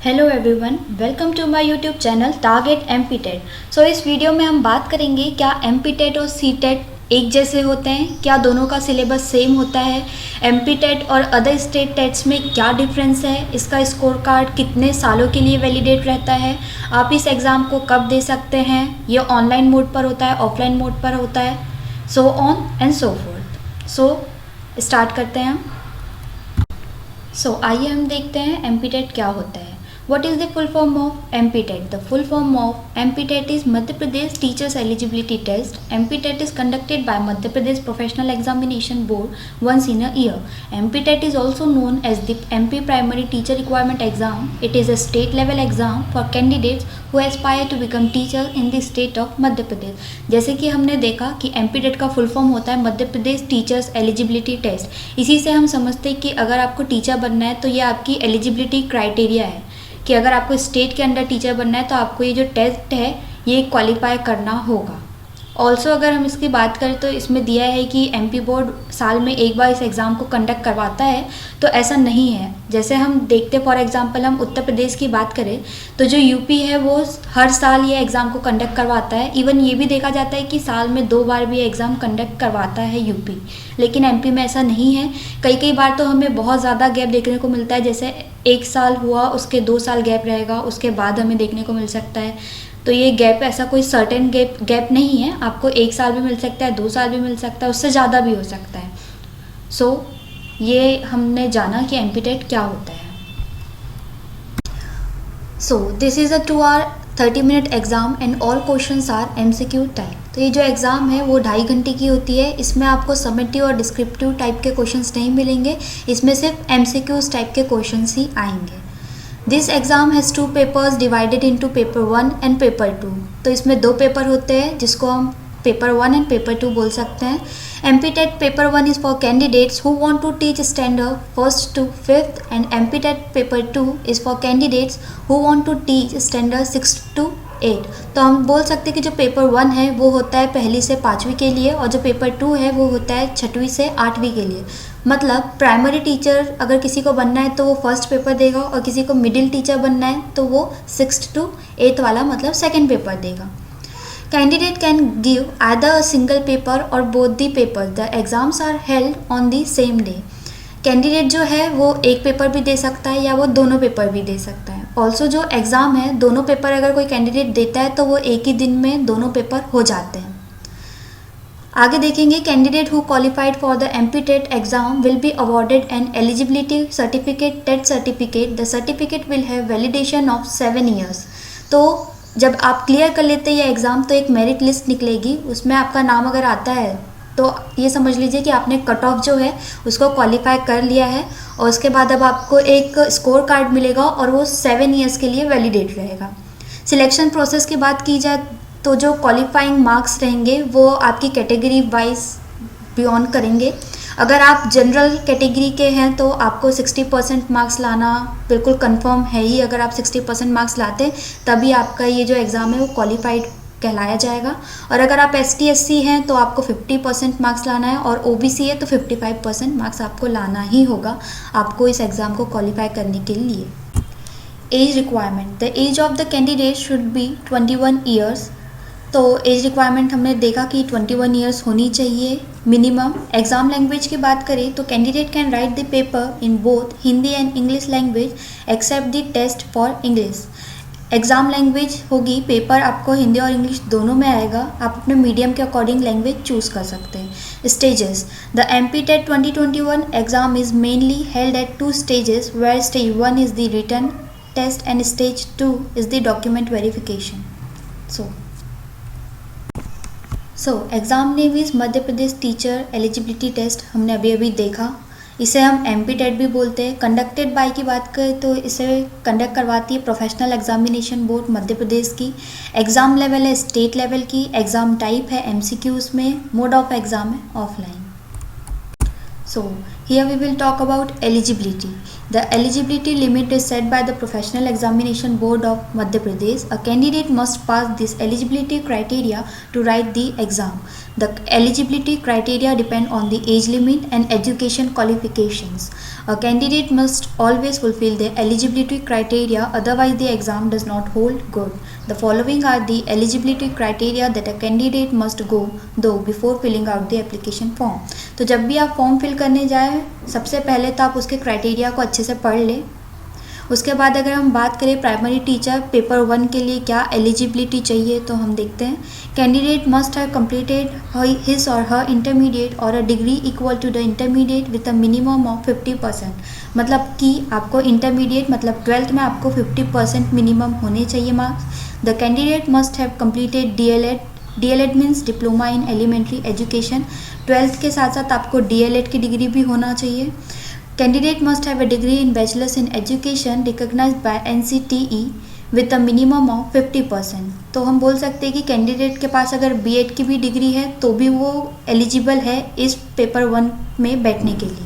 Hello everyone, welcome to my YouTube channel target MPTET. So इस video में हम बात करेंगे क्या एमपीटेट और सीटेट एक जैसे होते हैं, क्या दोनों का सिलेबस सेम होता है, एमपीटेट और अदर स्टेट टेट्स में क्या डिफरेंस है, इसका स्कोर कार्ड कितने सालों के लिए वैलिडेट रहता है, आप इस एग्ज़ाम को कब दे सकते हैं, ये ऑनलाइन मोड पर होता है, ऑफलाइन मोड पर होता है, so on and so fourth. So start करते हैं हम। आइए हम देखते हैं एमपीटेट क्या होता है। What is the full form of MPTET? The full form of MPTET is Madhya Pradesh Teachers Eligibility Test. MPTET is conducted by Madhya Pradesh Professional Examination Board once in a year. MPTET is also known as the MP Primary Teacher Requirement Exam. It is a state level exam for candidates who aspire to become teacher in the state of Madhya Pradesh. जैसे कि हमने देखा कि MPTET का full form होता है Madhya Pradesh teachers eligibility test. इसी से हम समझते हैं कि अगर आपको टीचर बनना है तो ये आपकी एलिजिबिलिटी क्राइटेरिया है कि अगर आपको स्टेट के अंडर टीचर बनना है तो आपको ये जो टेस्ट है ये क्वालिफाई करना होगा। ऑल्सो अगर हम इसकी बात करें तो इसमें दिया है कि एमपी बोर्ड साल में एक बार इस एग्ज़ाम को कंडक्ट करवाता है, तो ऐसा नहीं है। जैसे हम देखते फॉर एग्जांपल हम उत्तर प्रदेश की बात करें तो जो यूपी है वो हर साल ये एग्ज़ाम को कंडक्ट करवाता है। इवन ये भी देखा जाता है कि साल में 2 बार भी एग्ज़ाम कंडक्ट करवाता है यूपी, लेकिन एमपी में ऐसा नहीं है। कई बार तो हमें बहुत ज़्यादा गैप देखने को मिलता है, जैसे 1 साल हुआ उसके 2 साल गैप रहेगा, उसके बाद हमें देखने को मिल सकता है। तो ये गैप ऐसा कोई सर्टेन गैप नहीं है, आपको 1 साल भी मिल सकता है, 2 साल भी मिल सकता है, उससे ज़्यादा भी हो सकता है। ये हमने जाना कि एमपीटेट क्या होता है। This is a 2 hour 30 minute exam and all questions are MCQ type. तो ये जो एग्ज़ाम है वो 2.5 घंटे की होती है। इसमें आपको समेटिव और डिस्क्रिप्टिव टाइप के क्वेश्चंस नहीं मिलेंगे, इसमें सिर्फ एमसीक्यूज टाइप के क्वेश्चंस ही आएंगे। This exam has 2 papers divided into paper 1 and paper 2। तो इसमें 2 पेपर होते हैं जिसको हम पेपर 1 एंड पेपर 2 बोल सकते हैं। MPTET paper 1 is for candidates who want to teach standard 1st to 5th and MPTET paper 2 is for candidates who want to teach standard 6th to 8। तो हम बोल सकते हैं कि जो पेपर 1 है वो होता है 1ली से 5वीं के लिए, और जो पेपर 2 है वो होता है 6वीं से 8वीं के लिए। मतलब प्राइमरी टीचर अगर किसी को बनना है तो वो 1st पेपर देगा, और किसी को मिडिल टीचर बनना है तो वो 6th to 8th वाला मतलब 2nd पेपर देगा। Candidate can give either a single paper और both the paper. The exams are held on the same day. Candidate जो है वो एक पेपर भी दे सकता है या वो दोनों पेपर भी दे सकता है। ऑल्सो जो एग्ज़ाम है दोनों पेपर अगर कोई कैंडिडेट देता है तो वो एक ही दिन में दोनों पेपर हो जाते हैं। आगे देखेंगे candidate who qualified for the MPTET exam will be awarded an eligibility certificate TET certificate. The certificate will have validation of 7 years. तो जब आप क्लियर कर लेते हैं ये एग्ज़ाम तो एक मेरिट लिस्ट निकलेगी, उसमें आपका नाम अगर आता है तो ये समझ लीजिए कि आपने कट ऑफ जो है उसको क्वालिफाई कर लिया है, और उसके बाद अब आपको एक स्कोर कार्ड मिलेगा और वो 7 ईयर्स के लिए वैलिडेट रहेगा। सिलेक्शन प्रोसेस की बात की जाए तो जो क्वालिफाइंग मार्क्स रहेंगे वो आपकी कैटेगरी वाइज बियॉन्ड करेंगे। अगर आप जनरल कैटेगरी के हैं तो आपको 60% मार्क्स लाना बिल्कुल कंफर्म है ही। अगर आप 60% मार्क्स लाते हैं तभी आपका ये जो एग्ज़ाम है वो क्वालिफाइड कहलाया जाएगा। और अगर आप ST/SC हैं तो आपको 50% मार्क्स लाना है, और OBC है तो 55% मार्क्स आपको लाना ही होगा आपको इस एग्ज़ाम को क्वालिफाई करने के लिए। Age requirement. The age of the candidate should be 21 years. तो एज रिक्वायरमेंट हमने देखा कि 21 ईयर्स होनी चाहिए मिनिमम। एग्ज़ाम लैंग्वेज की बात करें तो candidate can write the paper in both Hindi and English language except the test for English. Exam language होगी, पेपर आपको हिंदी और इंग्लिश दोनों में आएगा, आप अपने मीडियम के अकॉर्डिंग लैंग्वेज चूज़ कर सकते हैं। Stages. The MPTET 2021 exam is mainly held at 2 stages, where stage 1 is the written test and stage 2 is the document verification. Exam name is Madhya Pradesh teacher eligibility test. हमने अभी देखा, इसे हम MPTET भी बोलते हैं। कंडक्टेड बाय की बात करें तो इसे कंडक्ट करवाती है professional examination board Madhya Pradesh की। एग्ज़ाम लेवल है स्टेट लेवल की। एग्ज़ाम टाइप है MCQs में। मोड ऑफ एग्ज़ाम है offline. Here we will talk about eligibility. The eligibility limit is set by the Professional Examination Board of Madhya Pradesh. A candidate must pass this eligibility criteria to write the exam. The eligibility criteria depend on the age limit and education qualifications. A candidate must always fulfill the eligibility criteria, otherwise the exam does not hold good. The following are the eligibility criteria that a candidate must go through before filling out the application form. तो जब भी आप form fill करने जाएं, सबसे पहले तो आप उसके क्राइटेरिया को अच्छे से पढ़ लें. उसके बाद अगर हम बात करें प्राइमरी टीचर पेपर 1 के लिए क्या एलिजिबिलिटी चाहिए, तो हम देखते हैं candidate must have completed his or her intermediate और a degree equal to the intermediate with a minimum of 50%. मतलब कि आपको इंटरमीडिएट मतलब 12th में आपको 50% मिनिमम होने चाहिए marks. The candidate must have completed DLED means diploma in elementary education. 12th के साथ साथ आपको DLED की डिग्री भी होना चाहिए. Candidate must have a degree in Bachelor's in Education recognized by NCTE with a minimum of 50%. तो हम बोल सकते हैं कि कैंडिडेट के पास अगर B.Ed की भी डिग्री है तो भी वो एलिजिबल है इस पेपर 1 में बैठने के लिए.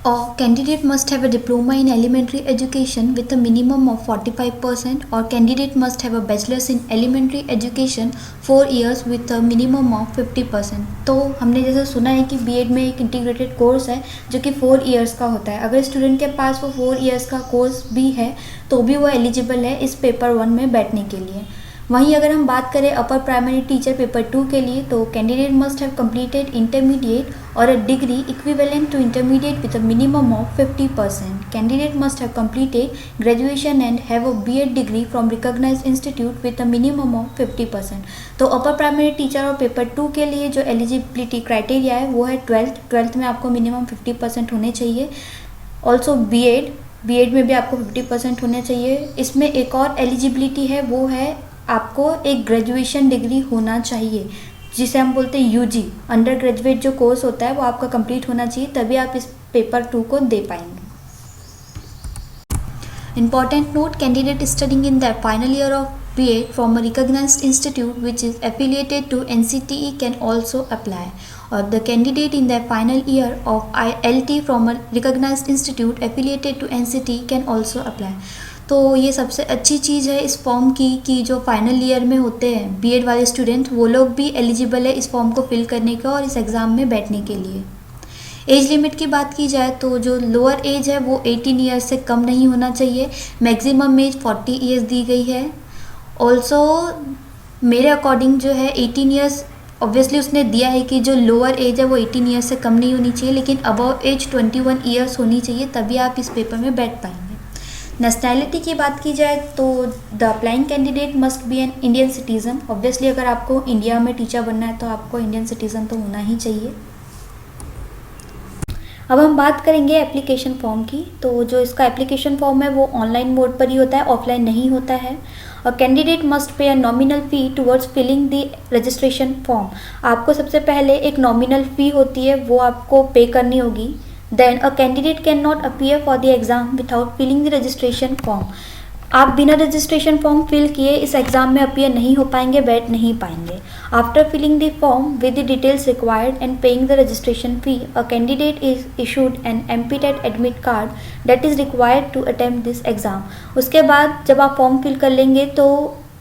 Or candidate must have a diploma in elementary education with a minimum of 45%, or candidate must have a bachelor's in elementary education 4 years with a minimum of 50%. तो हमने जैसे सुना है कि B.Ed में एक इंटीग्रेटेड कोर्स है जो कि 4 इयर्स का होता है. अगर स्टूडेंट के पास वो 4 इयर्स का कोर्स भी है तो भी वो एलिजिबल है इस पेपर 1 में बैठने के लिए. वहीं अगर हम बात करें अपर प्राइमरी टीचर पेपर 2 के लिए, तो candidate must have completed intermediate और a degree equivalent to intermediate with a minimum of 50%. Candidate must have completed graduation and have a B.Ed degree from recognised institute with a minimum of 50%. तो upper primary teacher और paper 2 के लिए जो eligibility criteria है वो है 12th में आपको मिनिमम 50% होने चाहिए. ऑल्सो B.Ed में भी आपको 50% होने चाहिए. इसमें एक और एलिजिबिलिटी है, वो है आपको एक ग्रेजुएशन डिग्री होना चाहिए जिसे हम बोलते हैं UG अंडर ग्रेजुएट जो कोर्स होता है वो आपका कंप्लीट होना चाहिए, तभी आप इस पेपर 2 को दे पाएंगे. Important note: candidate studying in the final year of B.Ed from a recognized institute which is affiliated to NCTE can also apply, or the candidate in the final year of LT from a recognized institute affiliated to NCTE can also apply. तो ये सबसे अच्छी चीज़ है इस form की कि जो final year में होते हैं B.Ed वाले स्टूडेंट वो लोग भी एलिजिबल है इस फॉर्म को फिल करने का और इस एग्ज़ाम में बैठने के लिए. एज लिमिट की बात की जाए तो जो लोअर एज है वो 18 ईयर्स से कम नहीं होना चाहिए. मैक्सिमम एज 40 ईयर्स दी गई है. ऑल्सो मेरे अकॉर्डिंग जो है 18 ईयर्स ऑब्वियसली उसने दिया है कि जो लोअर एज है वो 18 ईयर्स से कम नहीं होनी चाहिए, लेकिन अबव एज 21 ईयर्स होनी चाहिए, तभी आप इस पेपर में बैठ पाएंगे. नेशनैलिटी की बात की जाए तो the applying candidate must be an Indian citizen. Obviously अगर आपको इंडिया में टीचर बनना है तो आपको इंडियन सिटीज़न तो होना ही चाहिए. अब हम बात करेंगे एप्लीकेशन फॉर्म की. तो जो इसका एप्लीकेशन फॉर्म है वो ऑनलाइन मोड पर ही होता है, ऑफलाइन नहीं होता है. और candidate must pay a nominal fee towards filling the registration form. आपको सबसे पहले एक नॉमिनल फ़ी होती है वो आपको पे करनी होगी. Then a candidate cannot appear for the exam without filling the registration form. आप बिना रजिस्ट्रेशन फॉर्म फिल किए इस एग्ज़ाम में अपीयर नहीं हो पाएंगे, बैठ नहीं पाएंगे. After filling the form with the details required and paying the registration fee, a candidate is issued an MPTET admit card that is required to attempt this exam. उसके बाद जब आप फॉर्म फिल कर लेंगे तो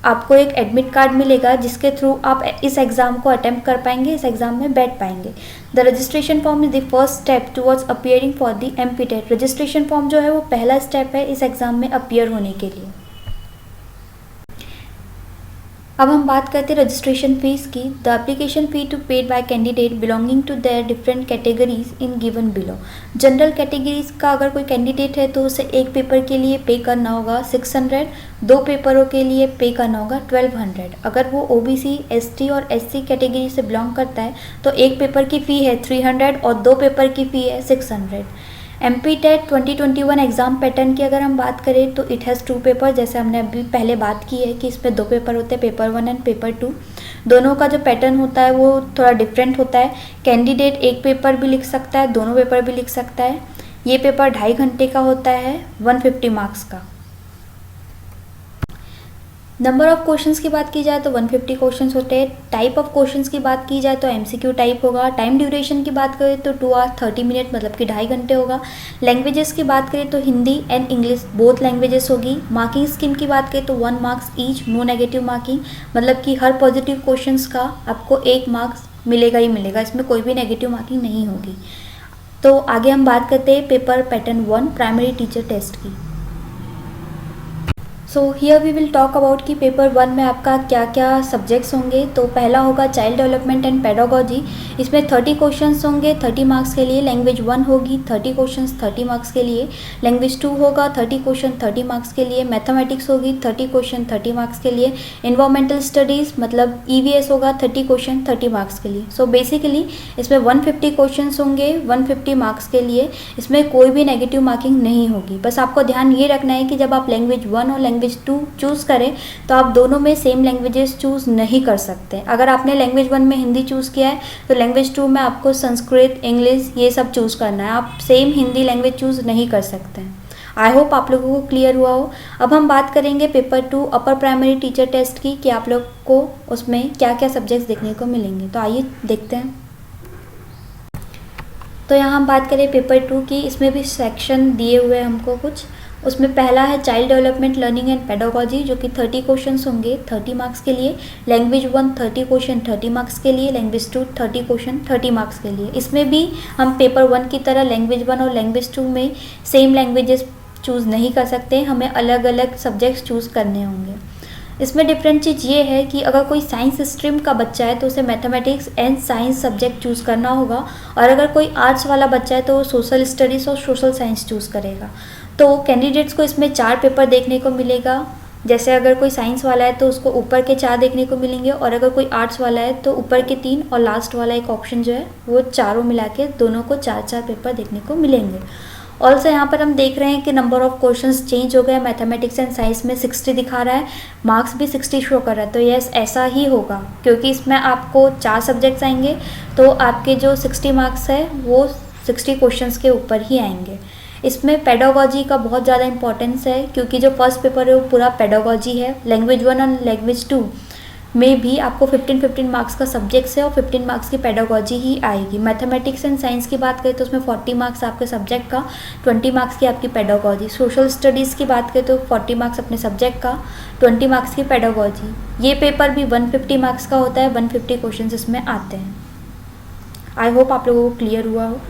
आपको एक एडमिट कार्ड मिलेगा जिसके थ्रू आप इस एग्ज़ाम को अटेम्प्ट कर पाएंगे, इस एग्ज़ाम में बैठ पाएंगे. The registration form is the first step towards appearing for the MPTET. Registration form जो है वो पहला स्टेप है इस एग्ज़ाम में अपीयर होने के लिए. अब हम बात करते हैं रजिस्ट्रेशन फीस की. The application fee to paid by candidate belonging to their different categories in given below. General categories का अगर कोई कैंडिडेट है तो उसे एक पेपर के लिए पे करना होगा 600, 2 पेपरों के लिए पे करना होगा 1200. अगर वो OBC, ST और SC कैटेगरी से बिलोंग करता है तो एक पेपर की फ़ी है 300 और 2 पेपर की फ़ी है 600. MPTET 2021 एग्ज़ाम पैटर्न की अगर हम बात करें तो इट हैज़ 2 पेपर. जैसे हमने अभी पहले बात की है कि इसमें 2 पेपर होते हैं, पेपर 1 एंड पेपर 2. दोनों का जो पैटर्न होता है वो थोड़ा डिफरेंट होता है. कैंडिडेट एक पेपर भी लिख सकता है, दोनों पेपर भी लिख सकता है. ये पेपर 2.5 घंटे का होता है, 150 मार्क्स का. नंबर ऑफ क्वेश्चंस की बात की जाए तो 150 क्वेश्चंस होते हैं। टाइप ऑफ क्वेश्चंस की बात की जाए तो एमसीक्यू टाइप होगा। टाइम ड्यूरेशन की बात करें तो 2 आवर 30 मिनट मतलब कि 2.5 घंटे होगा। लैंग्वेजेस की बात करें तो Hindi and English both languages होगी। मार्किंग स्कीम की बात करें तो 1 marks each, no negative marking, मतलब कि हर पॉजिटिव क्वेश्चंस का आपको 1 मार्क्स मिलेगा ही मिलेगा, इसमें कोई भी नेगेटिव मार्किंग नहीं होगी। तो आगे हम बात करते हैं paper pattern 1 primary teacher test की। So here we will talk about कि पेपर 1 में आपका क्या क्या सब्जेक्ट्स होंगे। तो पहला होगा चाइल्ड डेवलपमेंट एंड पेडागोजी, इसमें 30 क्वेश्चंस होंगे 30 मार्क्स के लिए। लैंग्वेज 1 होगी 30 क्वेश्चंस 30 मार्क्स के लिए। लैंग्वेज 2 होगा 30 क्वेश्चन 30 मार्क्स के लिए। मैथमेटिक्स होगी 30 क्वेश्चन 30 मार्क्स के लिए। इन्वायरमेंटल स्टडीज़ मतलब ईवीएस होगा 30 क्वेश्चन 30 मार्क्स के लिए। सो बेसिकली इसमें 150 क्वेश्चंस होंगे 150 मार्क्स के लिए। इसमें कोई भी नेगेटिव मार्किंग नहीं होगी। बस आपको ध्यान ये रखना है कि जब आप लैंग्वेज 1 और लैंग्वेज 2 चूज़ करें तो आप दोनों में सेम लैंग्वेजेस चूज़ नहीं कर सकते। अगर आपने लैंग्वेज 1 में हिंदी चूज़ किया है तो लैंग्वेज 2 में आपको संस्कृत, इंग्लिश ये सब चूज़ करना है। आप सेम हिंदी लैंग्वेज चूज़ नहीं कर सकते। आई होप आप लोगों को क्लियर हुआ हो। अब हम बात करेंगे paper 2 upper primary teacher test की कि आप लोग को उसमें क्या क्या सब्जेक्ट्स देखने को मिलेंगे। तो आइए देखते हैं। तो यहाँ हम बात करें पेपर 2 की, इसमें भी सेक्शन दिए हुए हैं हमको कुछ। उसमें पहला है child development learning and pedagogy जो कि 30 क्वेश्चंस होंगे 30 मार्क्स के लिए। लैंग्वेज 1 30 क्वेश्चन 30 मार्क्स के लिए। लैंग्वेज 2 30 क्वेश्चन 30 मार्क्स के लिए। इसमें भी हम पेपर 1 की तरह लैंग्वेज 1 और लैंग्वेज 2 में सेम लैंग्वेजेस चूज़ नहीं कर सकते, हमें अलग अलग सब्जेक्ट्स चूज़ करने होंगे। इसमें डिफरेंट चीज़ ये है कि अगर कोई साइंस स्ट्रीम का बच्चा है तो उसे mathematics and science subject choose करना होगा, और अगर कोई आर्ट्स वाला बच्चा है तो वो सोशल स्टडीज़ और सोशल साइंस चूज़ करेगा। तो कैंडिडेट्स को इसमें 4 पेपर देखने को मिलेगा। जैसे अगर कोई साइंस वाला है तो उसको ऊपर के 4 देखने को मिलेंगे, और अगर कोई आर्ट्स वाला है तो ऊपर के 3 और लास्ट वाला एक ऑप्शन जो है वो चारों मिला के दोनों को 4-4 पेपर देखने को मिलेंगे। ऑल्सो यहाँ पर हम देख रहे हैं कि नंबर ऑफ क्वेश्चंस चेंज हो गए। मैथमेटिक्स एंड साइंस में 60 दिखा रहा है, मार्क्स भी 60 शो कर रहा है। तो यस ऐसा ही होगा क्योंकि इसमें आपको 4 सब्जेक्ट्स आएंगे, तो आपके जो 60 मार्क्स है वो 60 क्वेश्चंस के ऊपर ही आएंगे। इसमें पेडागोजी का बहुत ज़्यादा इंपॉर्टेंस है क्योंकि जो फर्स्ट पेपर है वो पूरा पेडागोजी है। लैंग्वेज 1 और लैंग्वेज 2 में भी आपको 15-15 मार्क्स का सब्जेक्ट्स है और 15 मार्क्स की पेडागोजी ही आएगी। मैथमेटिक्स एंड साइंस की बात करें तो उसमें 40 मार्क्स आपके सब्जेक्ट का, 20 मार्क्स की आपकी पेडागोजी। सोशल स्टडीज़ की बात करें तो 40 मार्क्स अपने सब्जेक्ट का, 20 मार्क्स की पेडागोजी। ये पेपर भी 150 मार्क्स का होता है, 150 क्वेश्चन इसमें आते हैं। आई होप आप लोगों को क्लियर हुआ हो।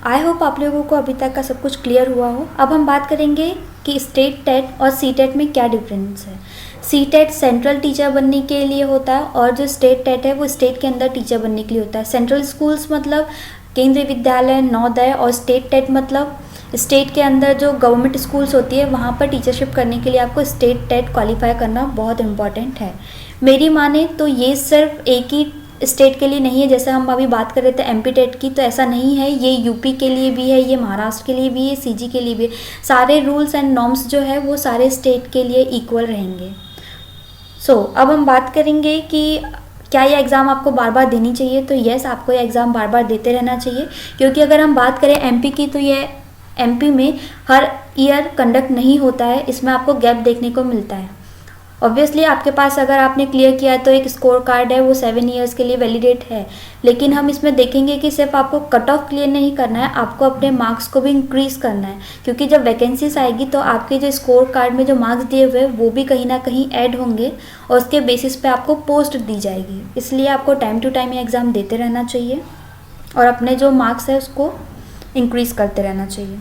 आई होप आप लोगों को अभी तक का सब कुछ क्लियर हुआ हो। अब हम बात करेंगे कि स्टेट टेट और सी टेट में क्या डिफरेंस है। सी टेट सेंट्रल टीचर बनने के लिए होता है और जो स्टेट टेट है वो स्टेट के अंदर टीचर बनने के लिए होता है। सेंट्रल स्कूल्स मतलब केंद्रीय विद्यालय, नवोदय, और स्टेट टेट मतलब स्टेट के अंदर जो गवर्नमेंट स्कूल्स होती है वहाँ पर टीचरशिप करने के लिए आपको स्टेट टेट क्वालिफाई करना बहुत इंपॉर्टेंट है। मेरी माने तो ये सिर्फ एक ही स्टेट के लिए नहीं है। जैसे हम अभी बात कर रहे थे एमपी टेट की, तो ऐसा नहीं है, ये यूपी के लिए भी है, ये महाराष्ट्र के लिए भी है, सीजी के लिए भी है। सारे रूल्स एंड नॉर्म्स जो है वो सारे स्टेट के लिए इक्वल रहेंगे। अब हम बात करेंगे कि क्या ये एग्ज़ाम आपको बार बार देनी चाहिए। तो यस, आपको ये एग्ज़ाम बार बार देते रहना चाहिए क्योंकि अगर हम बात करें एमपी की तो ये एमपी में हर ईयर कंडक्ट नहीं होता है, इसमें आपको गैप देखने को मिलता है। ऑब्वियसली आपके पास अगर आपने क्लियर किया है तो एक स्कोर कार्ड है, वो 7 ईयर्स के लिए वैलिडेट है, लेकिन हम इसमें देखेंगे कि सिर्फ आपको कट ऑफ क्लियर नहीं करना है, आपको अपने मार्क्स को भी इंक्रीज़ करना है क्योंकि जब वैकेंसीज आएगी तो आपके जो स्कोर कार्ड में जो मार्क्स दिए हुए हैं वो भी कहीं ना कहीं ऐड होंगे और उसके बेसिस पे आपको पोस्ट दी जाएगी। इसलिए आपको टाइम टू टाइम ये एग्ज़ाम देते रहना चाहिए और अपने जो मार्क्स है उसको इंक्रीज़ करते रहना चाहिए।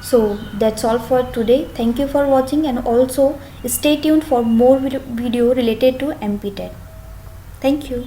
So that's all for today. Thank you for watching and also stay tuned for more video related to MP TET. Thank you.